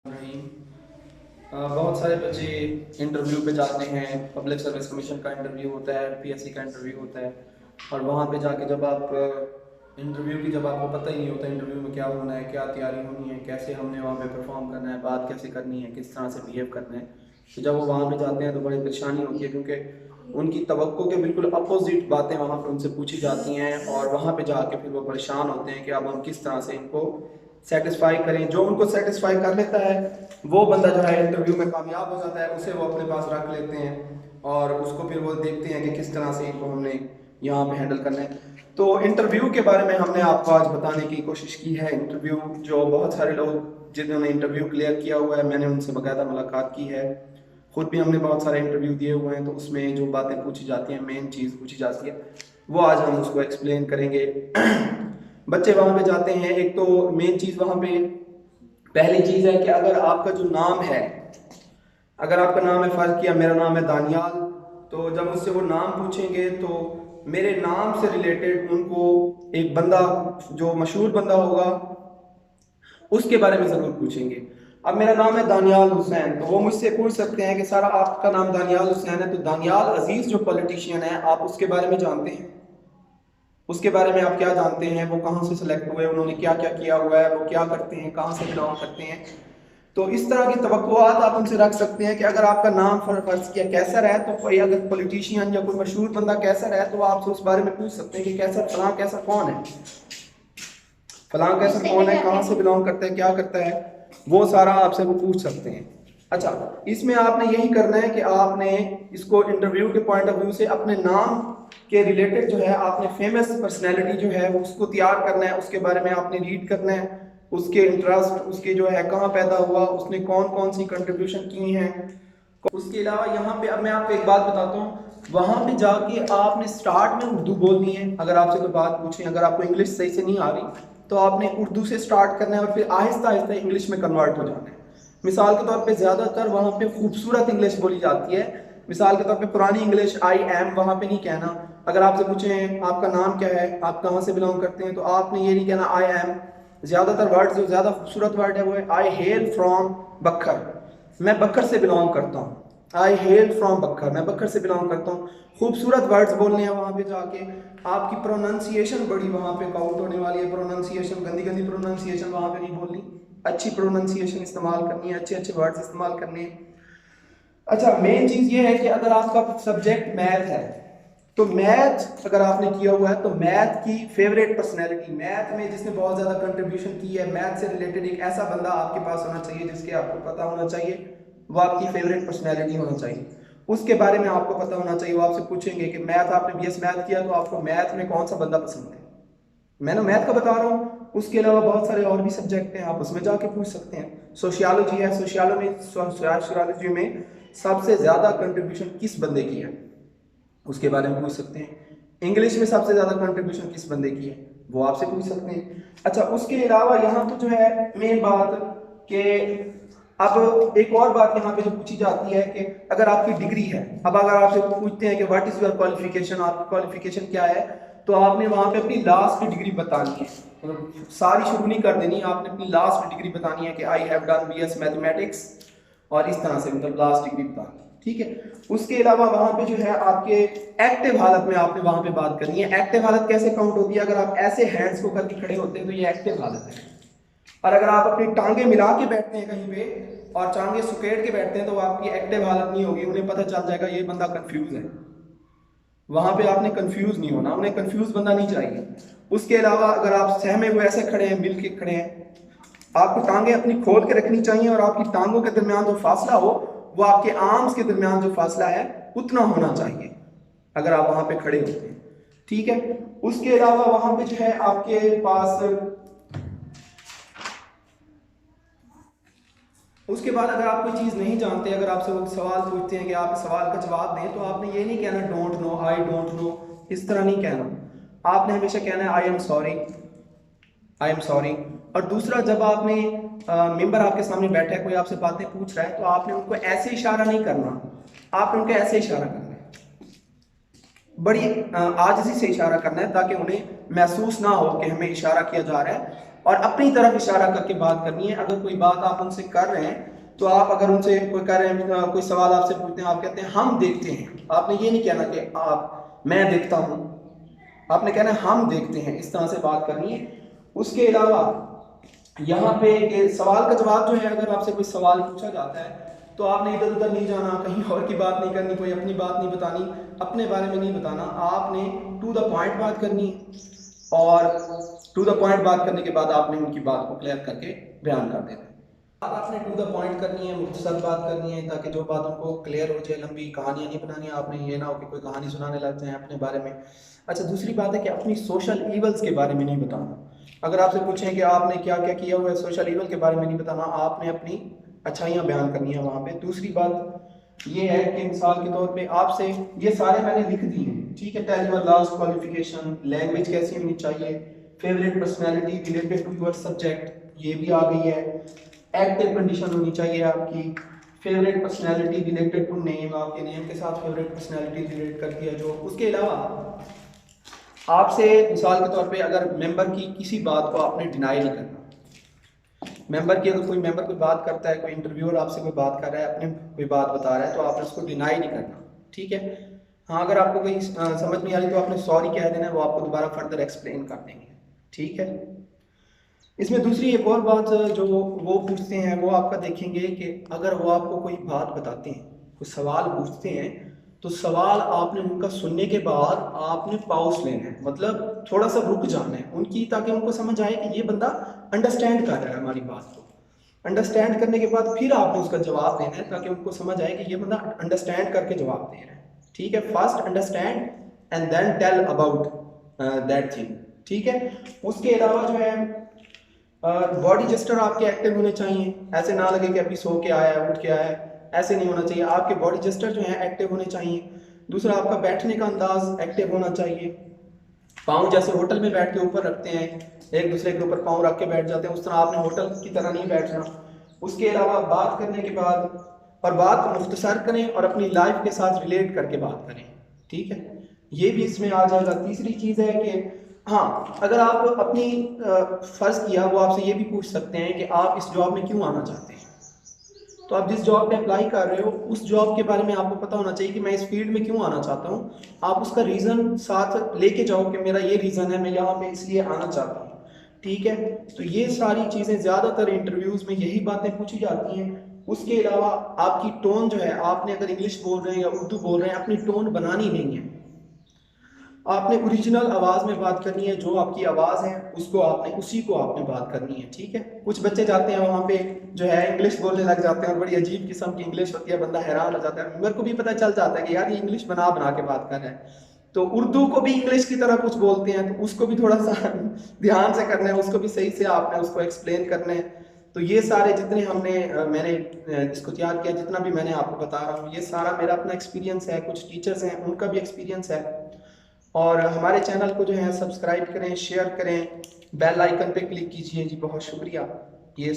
रहीम। बहुत सारे बच्चे इंटरव्यू पे जाते हैं। पब्लिक सर्विस कमीशन का इंटरव्यू होता है, पीएससी का इंटरव्यू होता है। और वहाँ पे जाके जब आप इंटरव्यू की जब आपको पता ही नहीं होता इंटरव्यू में क्या होना है, क्या तैयारी होनी है, कैसे हमने वहाँ पे परफॉर्म करना है, बात कैसे करनी है, किस तरह से बिहेव करना है। तो जब वो वहाँ पे जाते हैं तो बड़ी परेशानी होती है, क्योंकि उनकी तवक्को के बिल्कुल अपोजिट बातें वहाँ पे उनसे पूछी जाती हैं। और वहाँ पे जाके फिर वो परेशान होते हैं कि अब हम किस तरह से इनको सेटिस्फाई करें। जो उनको सेटिस्फाई कर लेता है वो बंदा जो है इंटरव्यू में कामयाब हो जाता है, उसे वो अपने पास रख लेते हैं और उसको फिर वो देखते हैं कि किस तरह से इनको हमने यहाँ पे हैंडल करना है। तो इंटरव्यू के बारे में हमने आपको आज बताने की कोशिश की है। इंटरव्यू जो बहुत सारे लोग जिन्होंने इंटरव्यू क्लियर किया हुआ है, मैंने उनसे बाकायदा मुलाकात की है, खुद भी हमने बहुत सारे इंटरव्यू दिए हुए हैं। तो उसमें जो बातें पूछी जाती हैं, मेन चीज़ पूछी जाती है, वो आज हम उसको एक्सप्लेन करेंगे। बच्चे वहाँ पे जाते हैं, एक तो मेन चीज़ वहाँ पे पहली चीज़ है कि अगर आपका जो नाम है, अगर आपका नाम है, फ़र्ज़ किया मेरा नाम है दानियाल, तो जब उससे वो नाम पूछेंगे तो मेरे नाम से रिलेटेड उनको एक बंदा जो मशहूर बंदा होगा उसके बारे में ज़रूर पूछेंगे। अब मेरा नाम है दानियाल हुसैन, तो वो मुझसे पूछ सकते हैं कि सर आपका नाम दानियाल हुसैन है, तो दानियाल अजीज़ जो पॉलिटिशियन है आप उसके बारे में जानते हैं? उसके बारे में आप क्या जानते हैं? वो कहाँ से सिलेक्ट हुए, उन्होंने क्या क्या किया हुआ है, वो क्या करते हैं, कहाँ से बिलोंग करते हैं? तो इस तरह की तवक्कुआत आप उनसे रख सकते हैं कि अगर आपका नाम फर्ज किया कैसर है, तो कोई अगर पॉलिटिशियन या कोई मशहूर बंदा कैसर है तो आपसे उस बारे में पूछ सकते हैं कि कैसर फलां कैसर कौन है, फलां कैसर कौन है, कहाँ से बिलोंग करता है, क्या करता है, वो सारा आपसे वो पूछ सकते हैं। अच्छा, इसमें आपने यही करना है कि आपने इसको इंटरव्यू के पॉइंट ऑफ व्यू से अपने नाम के रिलेटेड जो है आपने फेमस पर्सनैलिटी जो है उसको तैयार करना है, उसके बारे में आपने रीड करना है, उसके इंटरेस्ट, उसके जो है कहाँ पैदा हुआ, उसने कौन कौन सी कंट्रीब्यूशन की हैं। उसके अलावा यहाँ पे अब मैं आपको एक बात बताता हूँ, वहाँ पे जाके आपने स्टार्ट में उर्दू बोलनी है। अगर आपसे कोई बात पूछें, अगर आपको इंग्लिश सही से नहीं आ रही तो आपने उर्दू से स्टार्ट करना है और फिर आहिस्ता आहिस्ता इंग्लिश में कन्वर्ट हो जाना है। मिसाल के तौर पे ज़्यादातर वहाँ पे खूबसूरत इंग्लिश बोली जाती है। मिसाल के तौर पे पुरानी इंग्लिश आई एम वहाँ पे नहीं कहना। अगर आपसे पूछें आपका नाम क्या है, आप कहाँ से बिलोंग करते हैं, तो आपने ये नहीं कहना आई एम। ज़्यादातर वर्ड जो ज़्यादा खूबसूरत वर्ड है वो है आई हेल फ्रॉम बखर, मैं बखर से बिलोंग करता हूँ। आई हेल फ्रॉम बखर, मैं बखर से बिलोंग करता हूँ। खूबसूरत वर्ड्स बोलने हैं वहाँ पे जाके। आपकी प्रोनाउंसिएशन बड़ी वहाँ पे काउंट होने वाली है। प्रोनाउंसिएशन, गंदी गंदी प्रोनाउंसिएशन वहाँ पे नहीं बोलनी, अच्छी प्रोनाउंसिएशन इस्तेमाल करनी है, अच्छे अच्छे वर्ड्स इस्तेमाल करने हैं। अच्छा, मेन चीज़ ये है कि अगर आपका सब्जेक्ट मैथ है तो मैथ अगर आपने किया हुआ है तो मैथ की फेवरेट पर्सनैलिटी, मैथ में जिसने बहुत ज़्यादा कंट्रीब्यूशन की है, मैथ से रिलेटेड एक ऐसा बंदा आपके पास होना चाहिए जिसके आपको पता होना चाहिए, वो आपकी फेवरेट पर्सनैलिटी होना चाहिए, उसके बारे में आपको पता होना चाहिए। वो आपसे पूछेंगे कि मैथ, आपने बीएस मैथ किया तो आपको मैथ में कौन सा बंदा पसंद है। मैं ना मैथ का बता रहा हूँ, उसके अलावा बहुत सारे और भी सब्जेक्ट हैं, आप उसमें जाके पूछ सकते हैं। सोशियोलॉजी है, सोशियोलॉजी में सबसे ज़्यादा कंट्रीब्यूशन किस बंदे की है, उसके बारे में पूछ सकते हैं। इंग्लिश में सबसे ज़्यादा कंट्रीब्यूशन किस बंदे की है, वो आपसे पूछ सकते हैं। अच्छा, उसके अलावा यहाँ तो जो है मेन बात कि अब एक और बात यहाँ पे जो पूछी जाती है कि अगर आपकी डिग्री है, अब अगर आपसे पूछते हैं कि व्हाट इज़ योर क्वालिफिकेशन, आपकी क्वालिफिकेशन क्या है, तो आपने वहाँ पे अपनी लास्ट की डिग्री बतानी है। मतलब सारी शुरू नहीं कर देनी, आपने अपनी लास्ट डिग्री बतानी है कि I have done BS mathematics, और इस तरह से मतलब लास्ट डिग्री बतानी है। ठीक है। उसके अलावा वहाँ पे जो है आपके एक्टिव हालत में आपने वहाँ पे बात करनी है। एक्टिव हालत कैसे काउंट होती है? अगर आप ऐसे हैंड्स को करके खड़े होते हैं तो ये एक्टिव हालत है। और अगर आप अपनी टांगे मिला के बैठते हैं कहीं पे और टांगे सुकेड़ के बैठते हैं तो आपकी एक्टिव हालत नहीं होगी, उन्हें पता चल जाएगा ये बंदा कंफ्यूज है। वहां पे आपने कंफ्यूज नहीं होना, उन्हें कंफ्यूज बंदा नहीं चाहिए। उसके अलावा अगर आप सहमे हुए ऐसे खड़े हैं, मिल के खड़े हैं, आपको टांगे अपनी खोल के रखनी चाहिए और आपकी टांगों के दरमियान जो फासला हो वो आपके आर्म्स के दरमियान जो फासला है उतना होना चाहिए अगर आप वहां पे खड़े होते हैं। ठीक है। उसके अलावा वहां पे जो है आपके पास, उसके बाद अगर आप कोई चीज़ नहीं जानते, अगर आपसे वो सवाल पूछते हैं कि आप इस सवाल का जवाब दें, तो आपने ये नहीं कहना don't know, I don't know, इस तरह नहीं कहना। आपने हमेशा कहना है I am sorry, I am sorry. और दूसरा, जब आपने मेंबर आपके सामने बैठा है, कोई आपसे बातें पूछ रहा है, तो आपने उनको ऐसे इशारा नहीं करना, आपने उनको ऐसे इशारा करना है, बड़ी आजिज़ी से इशारा करना है ताकि उन्हें महसूस ना हो कि हमें इशारा किया जा रहा है। और अपनी तरफ इशारा करके बात करनी है। अगर कोई बात आप उनसे कर रहे हैं तो आप अगर उनसे कोई कर रहे हैं, कोई सवाल आपसे पूछते हैं, आप कहते हैं हम देखते हैं। आपने ये नहीं कहना कि आप मैं देखता हूँ, आपने कहना है हम देखते हैं। इस तरह से बात करनी है। उसके अलावा यहाँ पे कि सवाल का जवाब जो है, अगर आपसे कोई सवाल पूछा जाता है तो आपने इधर उधर नहीं जाना, कहीं और की बात नहीं करनी, कोई अपनी बात नहीं बतानी, अपने बारे में नहीं बताना। आपने टू द पॉइंट बात करनी है और टू द पॉइंट बात करने के बाद आपने उनकी बात को क्लियर करके बयान कर देना है। आपने टू द पॉइंट करनी है, मुख्तसर बात करनी है, ताकि जो बात उनको क्लियर हो जाए। लंबी कहानियाँ नहीं बनानी, आपने ये ना हो कि कोई कहानी सुनाने लगते हैं अपने बारे में। अच्छा, दूसरी बात है कि अपनी सोशल ईवल्स के बारे में नहीं बताना। अगर आपसे पूछें कि आपने क्या क्या किया हुआ है, सोशल ईवल के बारे में नहीं बताना, आपने अपनी अच्छाइयाँ बयान करनी है वहाँ पे। दूसरी बात ये है कि मिसाल के तौर पे आपसे ये सारे मैंने लिख दिए हैं, ठीक है। Tell your last qualification, language कैसी होनी चाहिए, favourite personality related to your subject, ये भी आ गई है। एक्टिव कंडीशन होनी चाहिए आपकी। Favourite personality related to name, आपके नेम के साथ फेवरेट पर्सनैलिटी रिलेट करती है जो। उसके अलावा आपसे मिसाल के तौर पे अगर मेंबर की किसी बात को आपने डिनाई नहीं करना। मेंबर की अगर कोई मेंबर कोई बात करता है, कोई इंटरव्यूअर आपसे कोई बात कर रहा है, अपने कोई बात बता रहा है, तो आपने उसको डिनाई नहीं करना, ठीक है। हाँ, अगर आपको कोई समझ नहीं आ रही तो आपने सॉरी कह देना है, वो आपको दोबारा फर्दर एक्सप्लेन कर देंगे, ठीक है। इसमें दूसरी एक और बात जो वो पूछते हैं, वो आपका देखेंगे कि अगर वो आपको कोई बात बताते हैं, कोई सवाल पूछते हैं, तो सवाल आपने उनका सुनने के बाद आपने पॉज लेना है, मतलब थोड़ा सा रुक जाना है उनकी, ताकि उनको समझ आए कि ये बंदा अंडरस्टैंड कर रहा है हमारी बात को। अंडरस्टैंड करने के बाद फिर आपने उसका जवाब देना है, ताकि उनको समझ आए कि ये बंदा अंडरस्टैंड करके जवाब दे रहा है, ठीक है। First understand and then tell about that thing, ठीक है। उसके अलावा जो है बॉडी जेस्चर आपके एक्टिव होने चाहिए। ऐसे ना लगे कि अभी सो के आया है, उठ के आया है, ऐसे नहीं होना चाहिए। आपके बॉडी जेस्चर जो है एक्टिव होने चाहिए। दूसरा, आपका बैठने का अंदाज एक्टिव होना चाहिए। पाँव जैसे होटल में बैठ के ऊपर रखते हैं, एक दूसरे के ऊपर पाँव रख के बैठ जाते हैं, उस तरह आपने होटल की तरह नहीं बैठना। उसके अलावा बात करने के बाद और बात मुख्तसर करें और अपनी लाइफ के साथ रिलेट करके बात करें, ठीक है। ये भी इसमें आ जाएगा। तीसरी चीज़ है कि हाँ, अगर आप अपनी फर्ज किया, वो आपसे ये भी पूछ सकते हैं कि आप इस जॉब में क्यों आना चाहते हैं। तो आप जिस जॉब पे अप्लाई कर रहे हो, उस जॉब के बारे में आपको पता होना चाहिए कि मैं इस फील्ड में क्यों आना चाहता हूँ। आप उसका रीज़न साथ लेके जाओ कि मेरा ये रीज़न है, मैं यहाँ पे इसलिए आना चाहता हूँ, ठीक है। तो ये सारी चीज़ें ज़्यादातर इंटरव्यूज़ में यही बातें पूछी जाती हैं। उसके अलावा आपकी टोन जो है, आपने अगर इंग्लिश बोल रहे हैं या उर्दू बोल रहे हैं, अपनी टोन बनानी नहीं है। आपने ओरिजिनल आवाज़ में बात करनी है, जो आपकी आवाज़ है उसको आपने उसी को आपने बात करनी है, ठीक है। कुछ बच्चे जाते हैं वहाँ पे जो है इंग्लिश बोलने लग जाते हैं और बड़ी अजीब किस्म की इंग्लिश होती है, बंदा हैरान हो जाता है। मेरे को भी पता चल जाता है कि यार ये इंग्लिश बना बना के बात कर रहा है। तो उर्दू को भी इंग्लिश की तरह कुछ बोलते हैं, तो उसको भी थोड़ा सा ध्यान से करना है, उसको भी सही से आपने उसको एक्सप्लेन करना है। तो ये सारे जितने मैंने इसको तैयार किया, जितना भी मैंने आपको बता रहा हूँ, ये सारा मेरा अपना एक्सपीरियंस है। कुछ टीचर्स हैं उनका भी एक्सपीरियंस है। और हमारे चैनल को जो है सब्सक्राइब करें, शेयर करें, बेल आइकन पे क्लिक कीजिए जी। बहुत शुक्रिया। ये